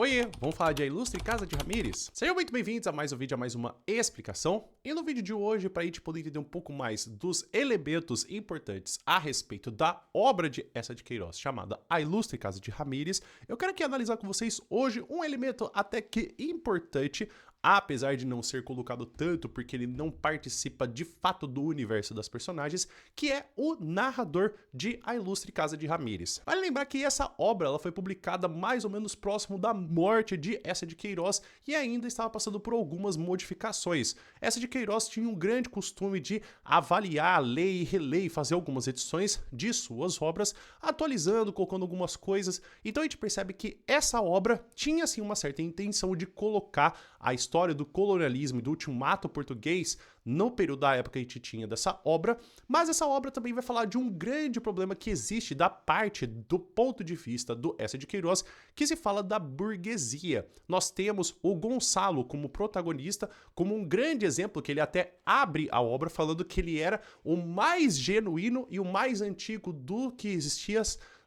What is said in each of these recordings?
Oiê, vamos falar de A Ilustre Casa de Ramírez? Sejam muito bem-vindos a mais um vídeo, a mais uma explicação. E no vídeo de hoje, para a gente poder entender um pouco mais dos elementos importantes a respeito da obra de Eça de Queiroz, chamada A Ilustre Casa de Ramírez, eu quero aqui analisar com vocês hoje um elemento até que importante, apesar de não ser colocado tanto porque ele não participa de fato do universo das personagens, que é o narrador de A Ilustre Casa de Ramírez. Vale lembrar que essa obra ela foi publicada mais ou menos próximo da morte de Eça de Queiroz e ainda estava passando por algumas modificações. Eça de Queiroz tinha um grande costume de avaliar, ler e reler e fazer algumas edições de suas obras, atualizando, colocando algumas coisas. Então a gente percebe que essa obra tinha assim uma certa intenção de colocar a história do colonialismo e do ultimato português no período da época que a gente tinha dessa obra, mas essa obra também vai falar de um grande problema que existe da parte do ponto de vista do Eça de Queiroz, que se fala da burguesia. Nós temos o Gonçalo como protagonista, como um grande exemplo, que ele até abre a obra falando que ele era o mais genuíno e o mais antigo do que existia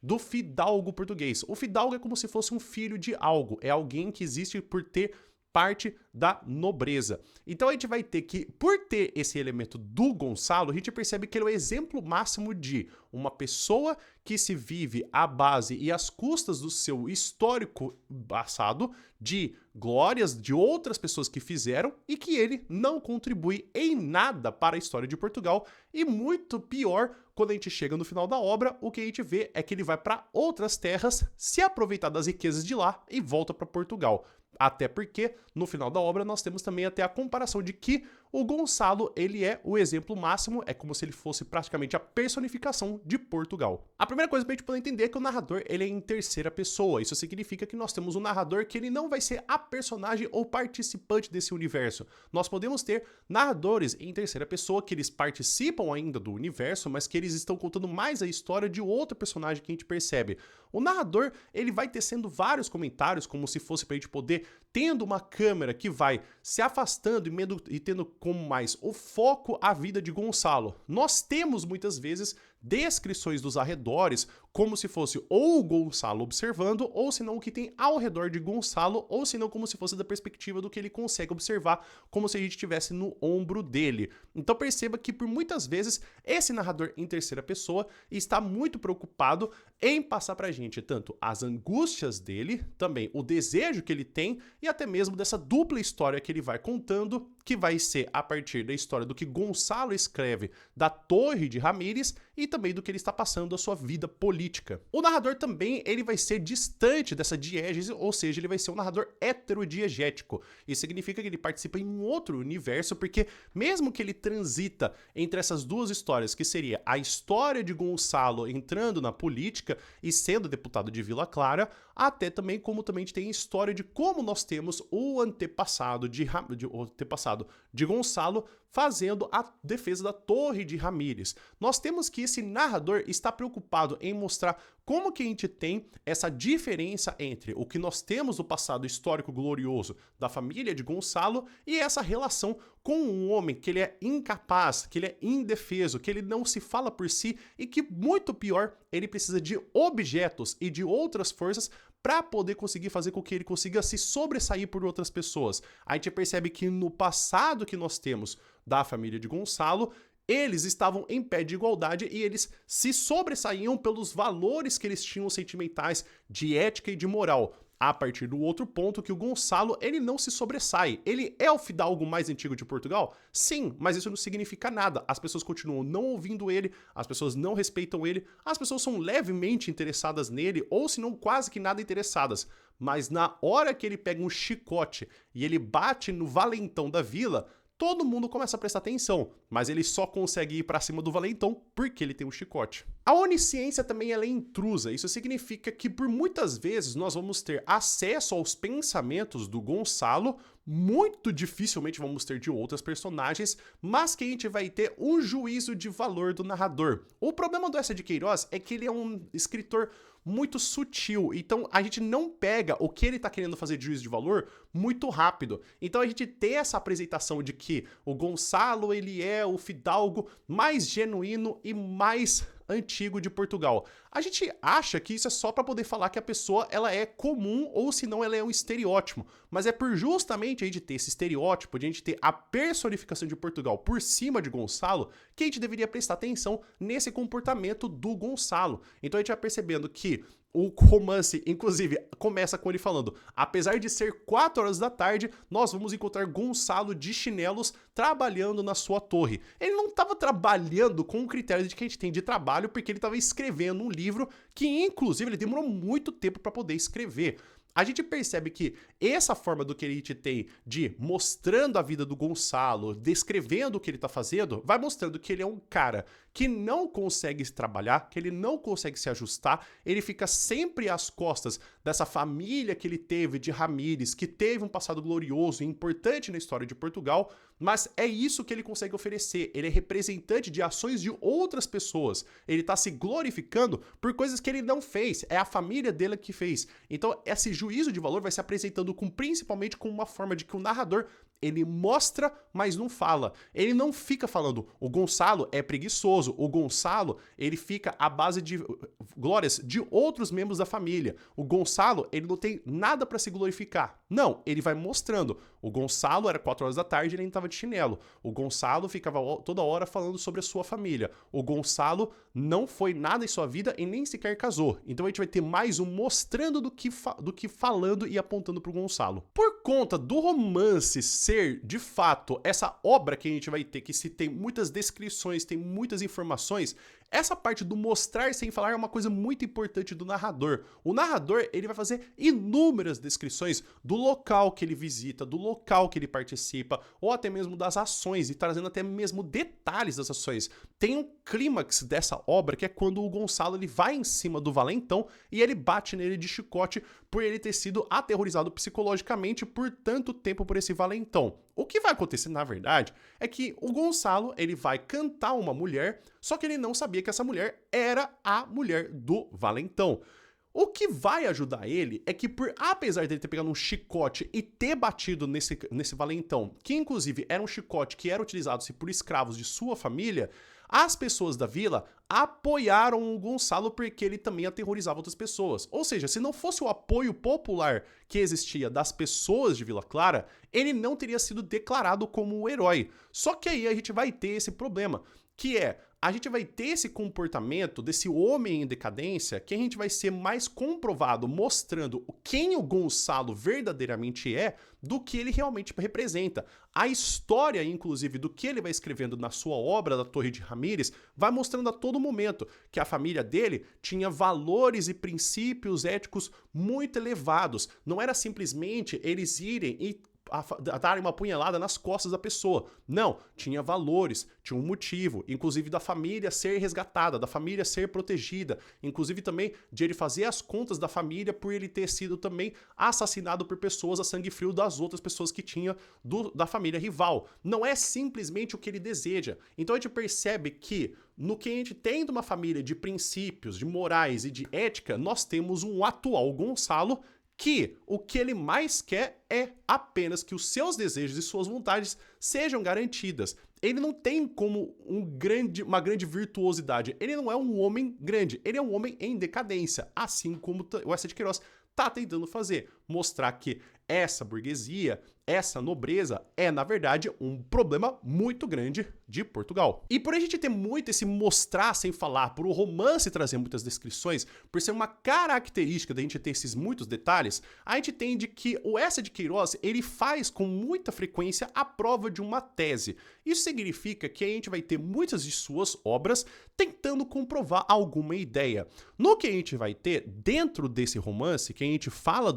do fidalgo português. O fidalgo é como se fosse um filho de algo, é alguém que existe por ter parte da nobreza. Então a gente vai ter que, por ter esse elemento do Gonçalo, a gente percebe que ele é o exemplo máximo de uma pessoa que se vive à base e às custas do seu histórico passado, de glórias de outras pessoas que fizeram e que ele não contribui em nada para a história de Portugal. E muito pior, quando a gente chega no final da obra, o que a gente vê é que ele vai para outras terras, se aproveitar das riquezas de lá e volta para Portugal. Até porque, no final da obra, nós temos também até a comparação de que o Gonçalo, ele é o exemplo máximo, é como se ele fosse praticamente a personificação de Portugal. A primeira coisa pra gente poder entender é que o narrador, ele é em terceira pessoa. Isso significa que nós temos um narrador que ele não vai ser a personagem ou participante desse universo. Nós podemos ter narradores em terceira pessoa que eles participam ainda do universo, mas que eles estão contando mais a história de outro personagem que a gente percebe. O narrador, ele vai tecendo vários comentários, como se fosse pra gente poder, tendo uma câmera que vai se afastando e tendo como mais o foco a vida de Gonçalo. Nós temos muitas vezes descrições dos arredores como se fosse ou o Gonçalo observando, ou se não o que tem ao redor de Gonçalo, ou se não como se fosse da perspectiva do que ele consegue observar, como se a gente estivesse no ombro dele. Então perceba que por muitas vezes esse narrador em terceira pessoa está muito preocupado em passar pra gente tanto as angústias dele, também o desejo que ele tem e até mesmo dessa dupla história que ele vai contando, que vai ser a partir da história do que Gonçalo escreve da Torre de Ramírez e também do que ele está passando a sua vida política. O narrador também ele vai ser distante dessa diégese, ou seja, ele vai ser um narrador heterodiegético. Isso significa que ele participa em um outro universo, porque mesmo que ele transita entre essas duas histórias, que seria a história de Gonçalo entrando na política e sendo deputado de Vila Clara, até também como também a gente tem a história de como nós temos o antepassado de Gonçalo fazendo a defesa da Torre de Ramírez. Nós temos que esse narrador está preocupado em mostrar como que a gente tem essa diferença entre o que nós temos do passado histórico glorioso da família de Gonçalo e essa relação com um homem que ele é incapaz, que ele é indefeso, que ele não se fala por si e que, muito pior, ele precisa de objetos e de outras forças para poder conseguir fazer com que ele consiga se sobressair por outras pessoas. A gente percebe que no passado que nós temos da família de Gonçalo, eles estavam em pé de igualdade e eles se sobressaíam pelos valores que eles tinham sentimentais, de ética e de moral. A partir do outro ponto que o Gonçalo, ele não se sobressai. Ele é o fidalgo mais antigo de Portugal? Sim, mas isso não significa nada. As pessoas continuam não ouvindo ele, as pessoas não respeitam ele, as pessoas são levemente interessadas nele, ou se não quase que nada interessadas. Mas na hora que ele pega um chicote e ele bate no valentão da vila, todo mundo começa a prestar atenção, mas ele só consegue ir pra cima do valentão porque ele tem um chicote. A onisciência também ela é intrusa, isso significa que por muitas vezes nós vamos ter acesso aos pensamentos do Gonçalo, muito dificilmente vamos ter de outras personagens, mas que a gente vai ter um juízo de valor do narrador. O problema do Eça de Queiroz é que ele é um escritor muito sutil, então a gente não pega o que ele tá querendo fazer de juízo de valor muito rápido. Então a gente tem essa apresentação de que o Gonçalo ele é o fidalgo mais genuíno e mais antigo de Portugal. A gente acha que isso é só para poder falar que a pessoa ela é comum ou se não ela é um estereótipo, mas é por justamente a gente ter esse estereótipo, de a gente ter a personificação de Portugal por cima de Gonçalo, que a gente deveria prestar atenção nesse comportamento do Gonçalo. Então a gente vai percebendo que o romance, inclusive, começa com ele falando: apesar de ser 4 horas da tarde, nós vamos encontrar Gonçalo de chinelos trabalhando na sua torre. Ele não estava trabalhando com o critério de que a gente tem de trabalho, porque ele estava escrevendo um livro que, inclusive, ele demorou muito tempo para poder escrever. A gente percebe que essa forma do que a gente tem de mostrando a vida do Gonçalo, descrevendo o que ele tá fazendo, vai mostrando que ele é um cara que não consegue trabalhar, que ele não consegue se ajustar, ele fica sempre às costas dessa família que ele teve de Ramírez, que teve um passado glorioso e importante na história de Portugal, mas é isso que ele consegue oferecer. Ele é representante de ações de outras pessoas. Ele tá se glorificando por coisas que ele não fez. É a família dele que fez. Então, esse juízo de valor vai se apresentando principalmente com uma forma de que o narrador ele mostra, mas não fala. Ele não fica falando, o Gonçalo é preguiçoso, o Gonçalo, ele fica à base de glórias de outros membros da família. O Gonçalo, ele não tem nada para se glorificar. Não, ele vai mostrando. O Gonçalo era 4 horas da tarde e ele ainda estava de chinelo. O Gonçalo ficava toda hora falando sobre a sua família. O Gonçalo não foi nada em sua vida e nem sequer casou. Então a gente vai ter mais um mostrando do que falando e apontando pro Gonçalo. Por conta do romance ser, de fato, essa obra que a gente vai ter, que se tem muitas descrições, tem muitas informações, essa parte do mostrar sem falar é uma coisa muito importante do narrador. O narrador, ele vai fazer inúmeras descrições do local que ele visita, do local que ele participa, ou até mesmo das ações, e trazendo até mesmo detalhes das ações. Tem um clímax dessa obra, que é quando o Gonçalo ele vai em cima do valentão e ele bate nele de chicote por ele ter sido aterrorizado psicologicamente por tanto tempo por esse valentão. O que vai acontecer, na verdade, é que o Gonçalo ele vai cantar uma mulher, só que ele não sabia que essa mulher era a mulher do valentão. O que vai ajudar ele é que, apesar dele ter pegado um chicote e ter batido nesse valentão, que inclusive era um chicote que era utilizado por escravos de sua família, as pessoas da vila apoiaram o Gonçalo porque ele também aterrorizava outras pessoas. Ou seja, se não fosse o apoio popular que existia das pessoas de Vila Clara, ele não teria sido declarado como o herói. Só que aí a gente vai ter esse problema, que é, a gente vai ter esse comportamento desse homem em decadência que a gente vai ser mais comprovado mostrando quem o Gonçalo verdadeiramente é do que ele realmente representa. A história, inclusive, do que ele vai escrevendo na sua obra da Torre de Ramírez vai mostrando a todo momento que a família dele tinha valores e princípios éticos muito elevados. Não era simplesmente eles irem e darem uma punhalada nas costas da pessoa. Não, tinha valores, tinha um motivo, inclusive da família ser resgatada, da família ser protegida, inclusive também de ele fazer as contas da família por ele ter sido também assassinado por pessoas a sangue frio das outras pessoas que tinha da família rival. Não é simplesmente o que ele deseja. Então a gente percebe que no que a gente tem de uma família de princípios, de morais e de ética, nós temos um atual Gonçalo que o que ele mais quer é apenas que os seus desejos e suas vontades sejam garantidas. Ele não tem como uma grande virtuosidade. Ele não é um homem grande, ele é um homem em decadência, assim como o Eça de Queiroz está tentando fazer. Mostrar que essa burguesia, essa nobreza é, na verdade, um problema muito grande de Portugal. E por a gente ter muito esse mostrar sem falar, por o romance trazer muitas descrições, por ser uma característica da gente ter esses muitos detalhes, a gente entende que o Eça de Queiroz, ele faz com muita frequência a prova de uma tese. Isso significa que a gente vai ter muitas de suas obras tentando comprovar alguma ideia. No que a gente vai ter dentro desse romance, que a gente fala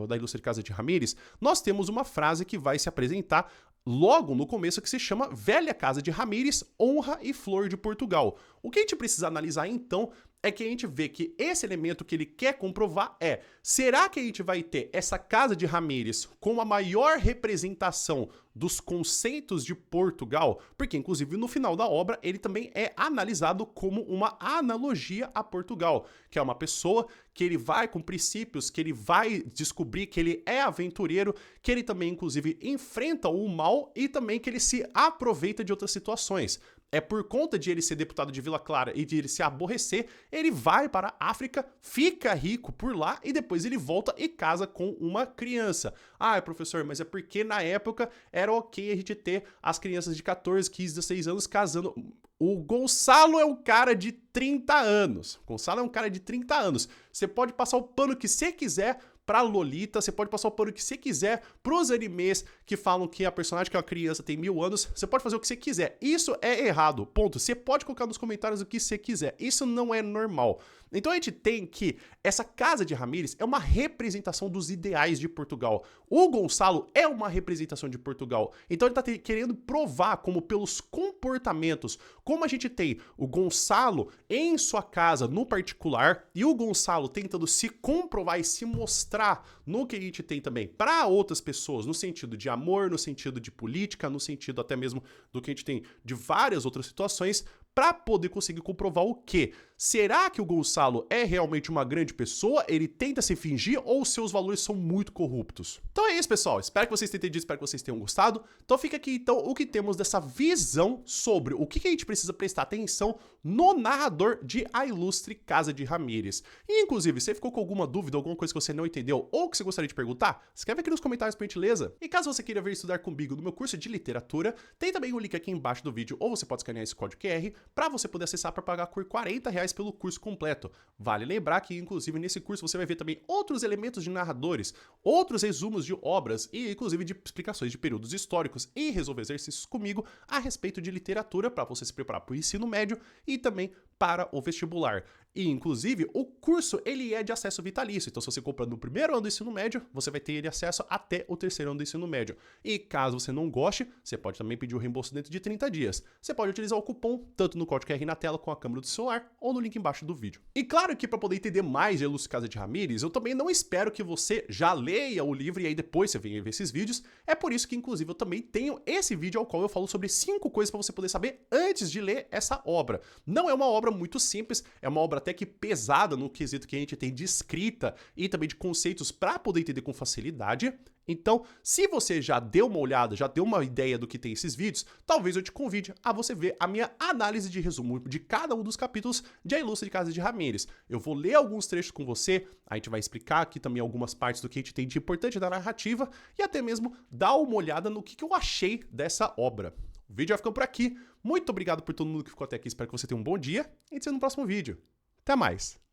da Ilustre Casa de Ramírez, nós temos uma frase que vai se apresentar logo no começo que se chama Velha Casa de Ramírez, Honra e Flor de Portugal. O que a gente precisa analisar então é que a gente vê que esse elemento que ele quer comprovar é: será que a gente vai ter essa Casa de Ramírez com a maior representação dos conceitos de Portugal? Porque, inclusive, no final da obra, ele também é analisado como uma analogia a Portugal, que é uma pessoa que ele vai com princípios, que ele vai descobrir que ele é aventureiro, que ele também, inclusive, enfrenta o mal e também que ele se aproveita de outras situações. É por conta de ele ser deputado de Vila Clara e de ele se aborrecer, ele vai para a África, fica rico por lá e depois ele volta e casa com uma criança. Ah, professor, mas é porque na época era ok a gente ter as crianças de 14, 15, 16 anos casando. O Gonçalo é um cara de 30 anos. Gonçalo é um cara de 30 anos. Você pode passar o pano que você quiser pra Lolita, você pode passar o pano que você quiser pros animes que falam que a personagem que é uma criança tem 1000 anos, você pode fazer o que você quiser. Isso é errado, ponto. Você pode colocar nos comentários o que você quiser. Isso não é normal. Então a gente tem que essa Casa de Ramírez é uma representação dos ideais de Portugal. O Gonçalo é uma representação de Portugal. Então ele tá querendo provar como pelos comportamentos, como a gente tem o Gonçalo em sua casa no particular e o Gonçalo tentando se comprovar e se mostrar no que a gente tem também para outras pessoas, no sentido de amor, no sentido de política, no sentido até mesmo do que a gente tem de várias outras situações, para poder conseguir comprovar o quê? Será que o Gonçalo é realmente uma grande pessoa? Ele tenta se fingir ou seus valores são muito corruptos? Então é isso, pessoal. Espero que vocês tenham entendido, espero que vocês tenham gostado. Então fica aqui, então, o que temos dessa visão sobre o que a gente precisa prestar atenção no narrador de A Ilustre Casa de Ramírez. E, inclusive, se você ficou com alguma dúvida, alguma coisa que você não entendeu ou que você gostaria de perguntar, escreve aqui nos comentários, por gentileza. E caso você queira vir estudar comigo no meu curso de literatura, tem também o link aqui embaixo do vídeo, ou você pode escanear esse código QR para você poder acessar para pagar por R$40 pelo curso completo. Vale lembrar que, inclusive, nesse curso você vai ver também outros elementos de narradores, outros resumos de obras e, inclusive, de explicações de períodos históricos e resolver exercícios comigo a respeito de literatura para você se preparar para o ensino médio e também para o vestibular. E, inclusive, o curso ele é de acesso vitalício. Então, se você comprar no primeiro ano do ensino médio, você vai ter ele acesso até o terceiro ano do ensino médio. E caso você não goste, você pode também pedir o reembolso dentro de 30 dias. Você pode utilizar o cupom, tanto no código QR na tela com a câmera do celular, ou no link embaixo do vídeo. E claro que para poder entender mais de A Ilustre Casa de Ramírez, eu também não espero que você já leia o livro e aí depois você venha ver esses vídeos. É por isso que, inclusive, eu também tenho esse vídeo ao qual eu falo sobre 5 coisas para você poder saber antes de ler essa obra. Não é uma obra muito simples, é uma obra até que pesada no quesito que a gente tem de escrita e também de conceitos para poder entender com facilidade. Então, se você já deu uma olhada, já deu uma ideia do que tem esses vídeos, talvez eu te convide a você ver a minha análise de resumo de cada um dos capítulos de A Ilustre Casa de Ramírez. Eu vou ler alguns trechos com você, a gente vai explicar aqui também algumas partes do que a gente tem de importante da narrativa e até mesmo dar uma olhada no que eu achei dessa obra. O vídeo vai ficando por aqui. Muito obrigado por todo mundo que ficou até aqui. Espero que você tenha um bom dia e te vejo no próximo vídeo. Até mais!